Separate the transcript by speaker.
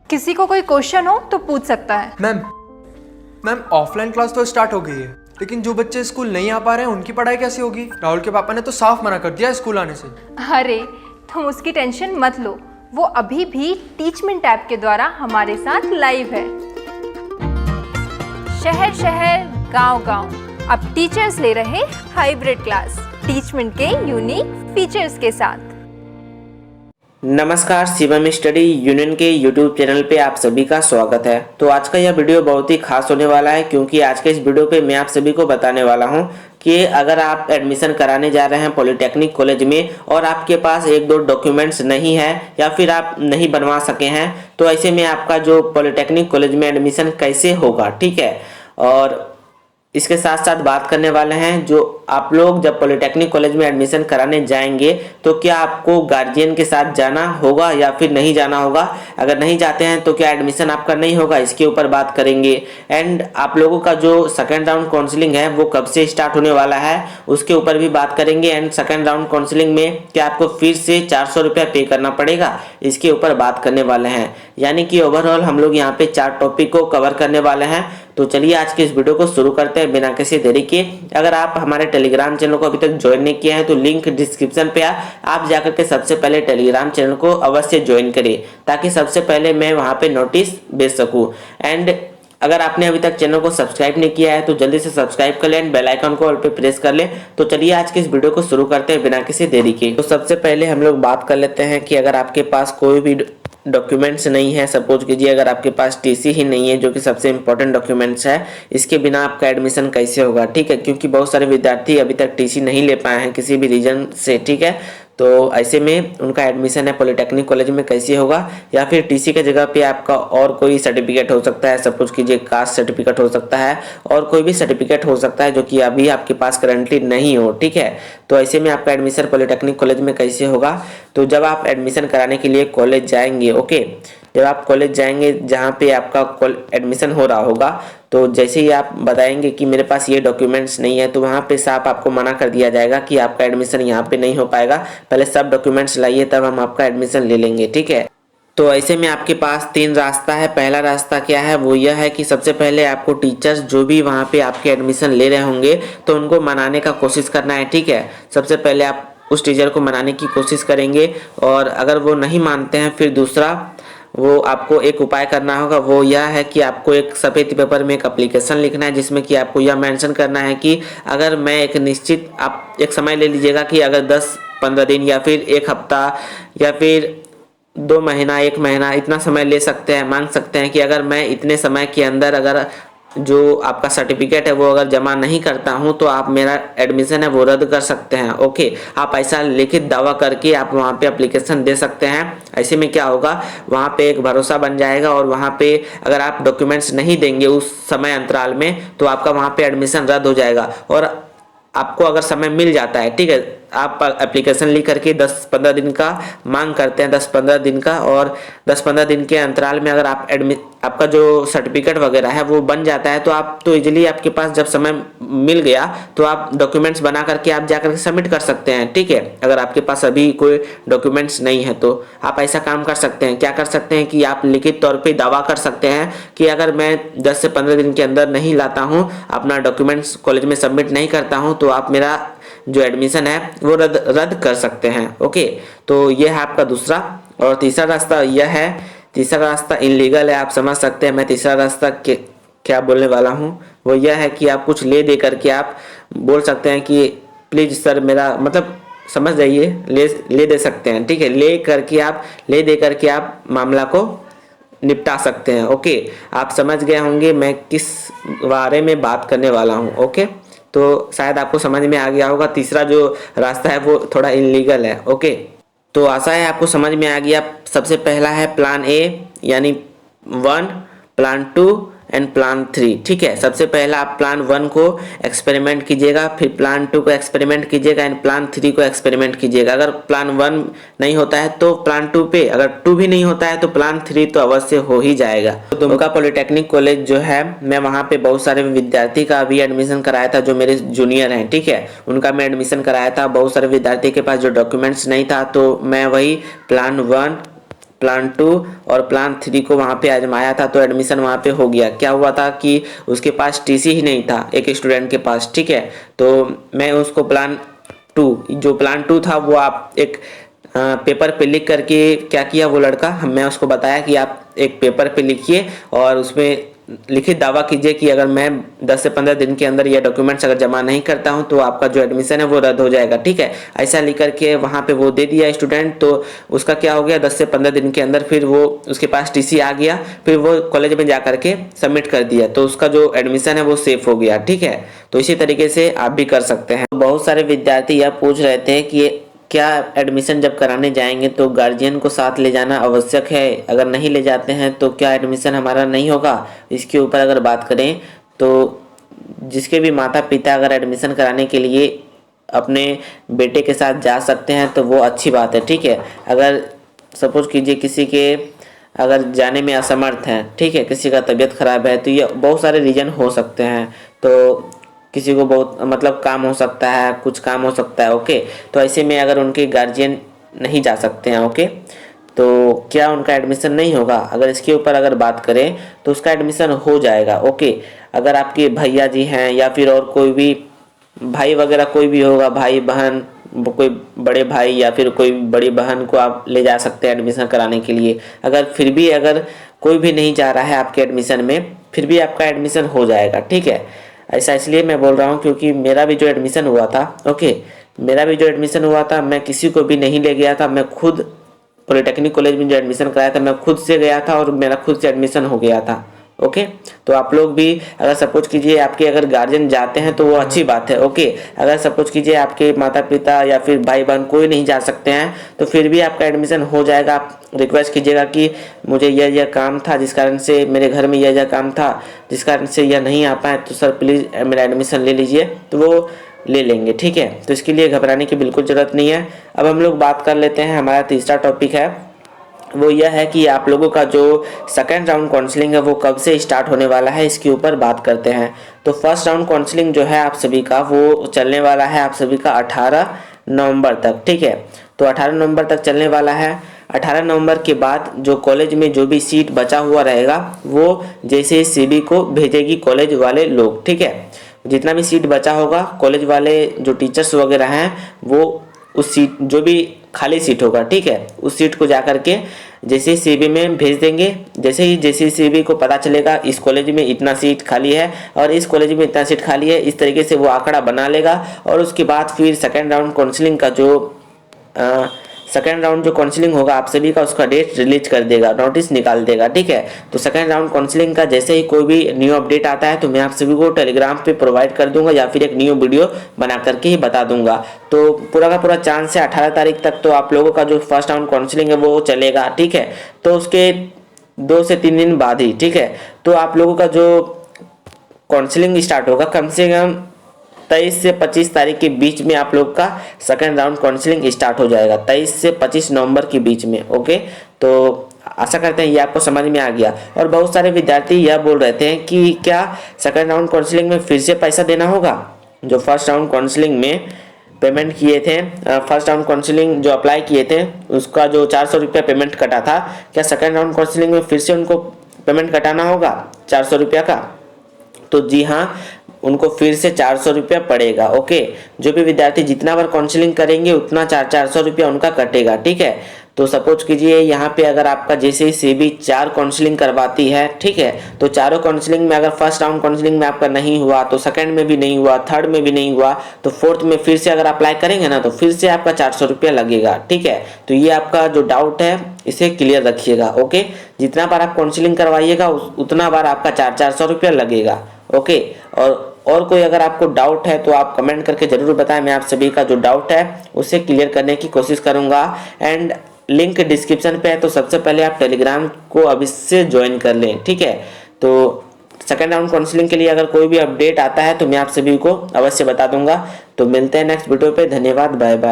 Speaker 1: किसी को कोई क्वेश्चन हो तो पूछ सकता है।
Speaker 2: मैम ऑफलाइन क्लास तो स्टार्ट हो गई है, लेकिन जो बच्चे स्कूल नहीं आ पा रहे हैं उनकी पढ़ाई कैसे होगी? राहुल के पापा ने तो साफ मना कर दिया स्कूल आने से।
Speaker 1: अरे तुम उसकी टेंशन मत लो, वो अभी भी टीचमेंट ऐप के द्वारा हमारे साथ लाइव है। शहर शहर गांव गांव अब टीचर्स ले रहे हाइब्रिड क्लास टीचमेंट के यूनिक फीचर्स के साथ।
Speaker 3: नमस्कार, शिवम स्टडी यूनियन के यूट्यूब चैनल पे आप सभी का स्वागत है। तो आज का यह वीडियो बहुत ही खास होने वाला है, क्योंकि आज के इस वीडियो पे मैं आप सभी को बताने वाला हूं कि अगर आप एडमिशन कराने जा रहे हैं पॉलिटेक्निक कॉलेज में और आपके पास एक दो डॉक्यूमेंट्स नहीं है या फिर आप नहीं बनवा सके हैं, तो ऐसे में आपका जो पॉलिटेक्निक कॉलेज में एडमिशन कैसे होगा, ठीक है। और इसके साथ साथ बात करने वाले हैं, जो आप लोग जब पॉलिटेक्निक कॉलेज में एडमिशन कराने जाएंगे तो क्या आपको गार्जियन के साथ जाना होगा या फिर नहीं जाना होगा। अगर नहीं जाते हैं तो क्या एडमिशन आपका नहीं होगा, इसके ऊपर बात करेंगे। एंड आप लोगों का जो सेकेंड राउंड काउंसलिंग है वो कब से स्टार्ट होने वाला है उसके ऊपर भी बात करेंगे। एंड सेकेंड राउंड काउंसलिंग में क्या आपको फिर से 400 रुपया पे करना पड़ेगा, इसके ऊपर बात करने वाले हैं। यानी कि ओवरऑल हम लोग यहाँ पे 4 टॉपिक को कवर करने वाले हैं। तो चलिए आज के इस वीडियो को शुरू करते हैं बिना किसी देरी के। अगर आप हमारे टेलीग्राम चैनल को अभी तक ज्वाइन नहीं किया है तो लिंक डिस्क्रिप्शन पे आप जाकर के सबसे पहले टेलीग्राम चैनल को अवश्य ज्वाइन करिए, ताकि सबसे पहले मैं वहां पे नोटिस भेज सकूं। एंड अगर आपने अभी तक चैनल को सब्सक्राइब नहीं किया है तो जल्दी से सब्सक्राइब कर लें, बेल आइकन को ऑल पे प्रेस कर लें। तो चलिए आज के इस वीडियो को शुरू करते हैं बिना किसी देरी के। तो सबसे पहले हम लोग बात कर लेते हैं कि अगर आपके पास कोई भी डॉक्यूमेंट्स नहीं है, सपोज कीजिए अगर आपके पास टीसी ही नहीं है, जो कि सबसे इंपॉर्टेंट डॉक्यूमेंट्स है, इसके बिना आपका एडमिशन कैसे होगा, ठीक है। क्योंकि बहुत सारे विद्यार्थी अभी तक टीसी नहीं ले पाए हैं किसी भी रीजन से, ठीक है। तो ऐसे में उनका एडमिशन है पॉलिटेक्निक कॉलेज में कैसे होगा, या फिर टीसी के जगह पे आपका और कोई सर्टिफिकेट हो सकता है, सपोज कीजिए कास्ट सर्टिफिकेट हो सकता है और कोई भी सर्टिफिकेट हो सकता है जो कि अभी आपके पास करंटली नहीं हो, ठीक है। तो ऐसे में आपका एडमिशन पॉलिटेक्निक कॉलेज में कैसे होगा, तो जब आप एडमिशन कराने के लिए कॉलेज जाएंगे, ओके, जब आप कॉलेज जाएंगे जहाँ पे आपका एडमिशन हो रहा होगा, तो जैसे ही आप बताएंगे कि मेरे पास ये डॉक्यूमेंट्स नहीं है, तो वहाँ पे साफ आपको मना कर दिया जाएगा कि आपका एडमिशन यहाँ पे नहीं हो पाएगा, पहले सब डॉक्यूमेंट्स लाइए तब हम आपका एडमिशन ले लेंगे, ठीक है। तो ऐसे में आपके पास 3 रास्ता है। पहला रास्ता क्या है, वो यह है कि सबसे पहले आपको टीचर्स जो भी वहाँ पे आपके एडमिशन ले रहे होंगे तो उनको मनाने का कोशिश करना है, ठीक है। सबसे पहले आप उस टीचर को मनाने की कोशिश करेंगे, और अगर वो नहीं मानते हैं फिर दूसरा वो आपको एक उपाय करना होगा, वो यह है कि आपको एक सफ़ेद पेपर में एक एप्लीकेशन लिखना है, जिसमें कि आपको यह मेंशन करना है कि अगर मैं एक निश्चित, आप एक समय ले लीजिएगा कि अगर 10-15 दिन या फिर 1 हफ्ता या फिर 2 महीना 1 महीना इतना समय ले सकते हैं, मांग सकते हैं कि अगर मैं इतने समय के अंदर अगर जो आपका सर्टिफिकेट है वो अगर जमा नहीं करता हूं तो आप मेरा एडमिशन है वो रद्द कर सकते हैं, ओके। आप ऐसा लिखित दावा करके आप वहां पे एप्लीकेशन दे सकते हैं। ऐसे में क्या होगा, वहां पे एक भरोसा बन जाएगा, और वहां पे अगर आप डॉक्यूमेंट्स नहीं देंगे उस समय अंतराल में तो आपका वहां पे एडमिशन रद्द हो जाएगा। और आपको अगर समय मिल जाता है, ठीक है, आप एप्लीकेशन लिख करके 10-15 दिन का मांग करते हैं, 10-15 दिन का, और 10-15 दिन के अंतराल में अगर आप आपका जो सर्टिफिकेट वगैरह है वो बन जाता है, तो आप तो इजीली आपके पास जब समय मिल गया तो आप डॉक्यूमेंट्स बना करके आप जाकर के सबमिट कर सकते हैं, ठीक है। अगर आपके पास अभी कोई डॉक्यूमेंट्स नहीं है तो आप ऐसा काम कर सकते हैं। क्या कर सकते हैं कि आप लिखित तौर पर दावा कर सकते हैं कि अगर मैं 10 से 15 दिन के अंदर नहीं लाता हूँ, अपना डॉक्यूमेंट्स कॉलेज में सबमिट नहीं करता हूँ, तो आप मेरा जो एडमिशन है वो रद्द कर सकते हैं, ओके। तो यह है आपका दूसरा। और तीसरा रास्ता यह है, तीसरा रास्ता इनलीगल है, आप समझ सकते हैं मैं तीसरा रास्ता क्या बोलने वाला हूँ। वो यह है कि आप कुछ ले दे करके आप बोल सकते हैं कि प्लीज सर मेरा, मतलब समझ जाइए, ले दे सकते हैं, ठीक है। ले दे करके आप मामला को निपटा सकते हैं, ओके। आप समझ गए होंगे मैं किस बारे में बात करने वाला हूँ, ओके। तो शायद आपको समझ में आ गया होगा। तीसरा जो रास्ता है वो थोड़ा इनलीगल है, ओके। तो आशा है आपको समझ में आ गया। सबसे पहला है प्लान ए, यानी 1, प्लान 2 एंड प्लान 3, ठीक है। सबसे पहला आप प्लान 1 को एक्सपेरिमेंट कीजिएगा, फिर प्लान 2 को एक्सपेरिमेंट कीजिएगा एंड प्लान 3 को एक्सपेरिमेंट कीजिएगा। अगर प्लान 1 नहीं होता है तो प्लान 2 पे, अगर 2 भी नहीं होता है तो प्लान 3 तो अवश्य हो ही जाएगा। तो दुमका पॉलिटेक्निक कॉलेज जो है, मैं वहाँ पे बहुत सारे विद्यार्थी का भी एडमिशन कराया था जो मेरे जूनियर हैं, ठीक है। उनका मैं एडमिशन कराया था। बहुत सारे विद्यार्थी के पास जो डॉक्यूमेंट्स नहीं था, तो मैं वही प्लान 1, प्लान 2 और प्लान 3 को वहाँ पे आजमाया था तो एडमिशन वहाँ पे हो गया। क्या हुआ था कि उसके पास टीसी ही नहीं था एक स्टूडेंट के पास, ठीक है। तो मैं उसको प्लान 2 जो प्लान 2 था वो आप एक पेपर पे लिख करके क्या किया वो लड़का, मैं उसको बताया कि आप एक पेपर पे लिखिए और उसमें लिखित दावा कीजिए कि अगर मैं 10 से 15 दिन के अंदर ये डॉक्यूमेंट्स अगर जमा नहीं करता हूं तो आपका जो एडमिशन है वो रद्द हो जाएगा, ठीक है। ऐसा लिख करके वहां पे वो दे दिया स्टूडेंट, तो उसका क्या हो गया 10 से 15 दिन के अंदर फिर वो उसके पास टीसी आ गया, फिर वो कॉलेज में जा करके सबमिट कर दिया तो उसका जो एडमिशन है वो सेफ हो गया, ठीक है। तो इसी तरीके से आप भी कर सकते हैं। बहुत सारे विद्यार्थी यह पूछ रहे थे कि क्या एडमिशन जब कराने जाएंगे तो गार्जियन को साथ ले जाना आवश्यक है, अगर नहीं ले जाते हैं तो क्या एडमिशन हमारा नहीं होगा। इसके ऊपर अगर बात करें तो जिसके भी माता पिता अगर एडमिशन कराने के लिए अपने बेटे के साथ जा सकते हैं तो वो अच्छी बात है, ठीक है। अगर सपोज कीजिए किसी के अगर जाने में असमर्थ हैं, ठीक है, किसी का तबीयत खराब है तो ये बहुत सारे रीजन हो सकते हैं, तो किसी को बहुत मतलब काम हो सकता है, कुछ काम हो सकता है, ओके। तो ऐसे में अगर उनके गार्जियन नहीं जा सकते हैं, ओके, तो क्या उनका एडमिशन नहीं होगा। अगर इसके ऊपर अगर बात करें तो उसका एडमिशन हो जाएगा, ओके। अगर आपके भैया जी हैं या फिर और कोई भी भाई वगैरह कोई भी होगा, भाई बहन, कोई बड़े भाई या फिर कोई बड़ी बहन को आप ले जा सकते हैं एडमिशन कराने के लिए। अगर फिर भी अगर कोई भी नहीं जा रहा है आपके एडमिशन में, फिर भी आपका एडमिशन हो जाएगा, ठीक है। ऐसा इसलिए मैं बोल रहा हूँ क्योंकि मेरा भी जो एडमिशन हुआ था, ओके, मेरा भी जो एडमिशन हुआ था मैं किसी को भी नहीं ले गया था, मैं खुद पॉलिटेक्निक कॉलेज में जो एडमिशन कराया था मैं खुद से गया था और मेरा खुद से एडमिशन हो गया था, ओके। तो आप लोग भी अगर सपोज कीजिए आपके अगर गार्जियन जाते हैं तो वो अच्छी बात है, ओके। अगर सपोज कीजिए आपके माता पिता या फिर भाई बहन कोई नहीं जा सकते हैं तो फिर भी आपका एडमिशन हो जाएगा। आप रिक्वेस्ट कीजिएगा कि मुझे यह काम था जिस कारण से मेरे घर में यह काम था जिस कारण से यह नहीं आ पाए, तो सर प्लीज़ मेरा एडमिशन ले लीजिए, तो वो ले लेंगे, ठीक है। तो इसके लिए घबराने की बिल्कुल ज़रूरत नहीं है। अब हम लोग बात कर लेते हैं, हमारा तीसरा टॉपिक है वो यह है कि आप लोगों का जो सेकेंड राउंड काउंसलिंग है वो कब से स्टार्ट होने वाला है, इसके ऊपर बात करते हैं। तो फर्स्ट राउंड काउंसलिंग जो है आप सभी का वो चलने वाला है आप सभी का 18 नवंबर तक, ठीक है। तो 18 नवंबर तक चलने वाला है। 18 नवंबर के बाद जो कॉलेज में जो भी सीट बचा हुआ रहेगा वो जैसे सीबी को भेजेगी कॉलेज वाले लोग, ठीक है। जितना भी सीट बचा होगा कॉलेज वाले जो टीचर्स वगैरह हैं वो उस सीट जो भी खाली सीट होगा, ठीक है, उस सीट को जाकर के जैसे सीबी में भेज देंगे। जैसे सीबी को पता चलेगा इस कॉलेज में इतना सीट खाली है और इस कॉलेज में इतना सीट खाली है, इस तरीके से वो आंकड़ा बना लेगा और उसके बाद फिर सेकेंड राउंड काउंसलिंग का जो सेकेंड राउंड जो काउंसलिंग होगा आप सभी का उसका डेट रिलीज कर देगा, नोटिस निकाल देगा, ठीक है। तो सेकेंड राउंड काउंसलिंग का जैसे ही कोई भी न्यू अपडेट आता है तो मैं आप सभी को टेलीग्राम पे प्रोवाइड कर दूंगा या फिर एक न्यू वीडियो बना करके ही बता दूंगा। तो पूरा का पूरा चांस है 18 तारीख तक तो आप लोगों का जो फर्स्ट राउंड काउंसलिंग है वो चलेगा, ठीक है। तो उसके 2 से 3 दिन बाद ही, ठीक है, तो आप लोगों का जो काउंसलिंग स्टार्ट होगा कम से कम 23 से 25 तारीख के बीच में आप लोग का सेकेंड राउंड काउंसलिंग स्टार्ट हो जाएगा, 23 से 25 नवंबर के बीच में, ओके। तो आशा करते हैं ये आपको समझ में आ गया। और बहुत सारे विद्यार्थी यह बोल रहे थे कि क्या सेकेंड राउंड काउंसलिंग में फिर से पैसा देना होगा। जो फर्स्ट राउंड काउंसलिंग में पेमेंट किए थे, फर्स्ट राउंड काउंसलिंग जो अप्लाई किए थे उसका जो 400 रुपया पेमेंट कटा था, क्या सेकेंड राउंड काउंसलिंग में फिर से उनको पेमेंट कटाना होगा 400 रुपया का। तो जी हाँ, उनको फिर से 400 रुपया पड़ेगा, ओके। जो भी विद्यार्थी जितना बार काउंसलिंग करेंगे उतना 400 रुपया उनका कटेगा, ठीक है। तो सपोज कीजिए यहाँ पे अगर आपका जैसे ही सीबी 4 काउंसलिंग करवाती है, ठीक है, तो चारों काउंसलिंग में अगर फर्स्ट राउंड काउंसलिंग में आपका नहीं हुआ तो सेकंड में भी नहीं हुआ, थर्ड में भी नहीं हुआ तो फोर्थ में फिर से अगर अप्लाई करेंगे ना तो फिर से आपका 400 रुपया लगेगा, ठीक है। तो ये आपका जो डाउट है इसे क्लियर रखिएगा, ओके। जितना बार आप काउंसलिंग करवाइएगा उतना बार आपका 400 रुपया लगेगा, ओके। और कोई अगर आपको डाउट है तो आप कमेंट करके ज़रूर बताएं, मैं आप सभी का जो डाउट है उसे क्लियर करने की कोशिश करूंगा। एंड लिंक डिस्क्रिप्शन पे है तो सबसे पहले आप टेलीग्राम को अभी से ज्वाइन कर लें, ठीक है। तो सेकेंड राउंड काउंसलिंग के लिए अगर कोई भी अपडेट आता है तो मैं आप सभी को अवश्य बता दूंगा। तो मिलते हैं नेक्स्ट वीडियो पे, धन्यवाद, बाय बाय।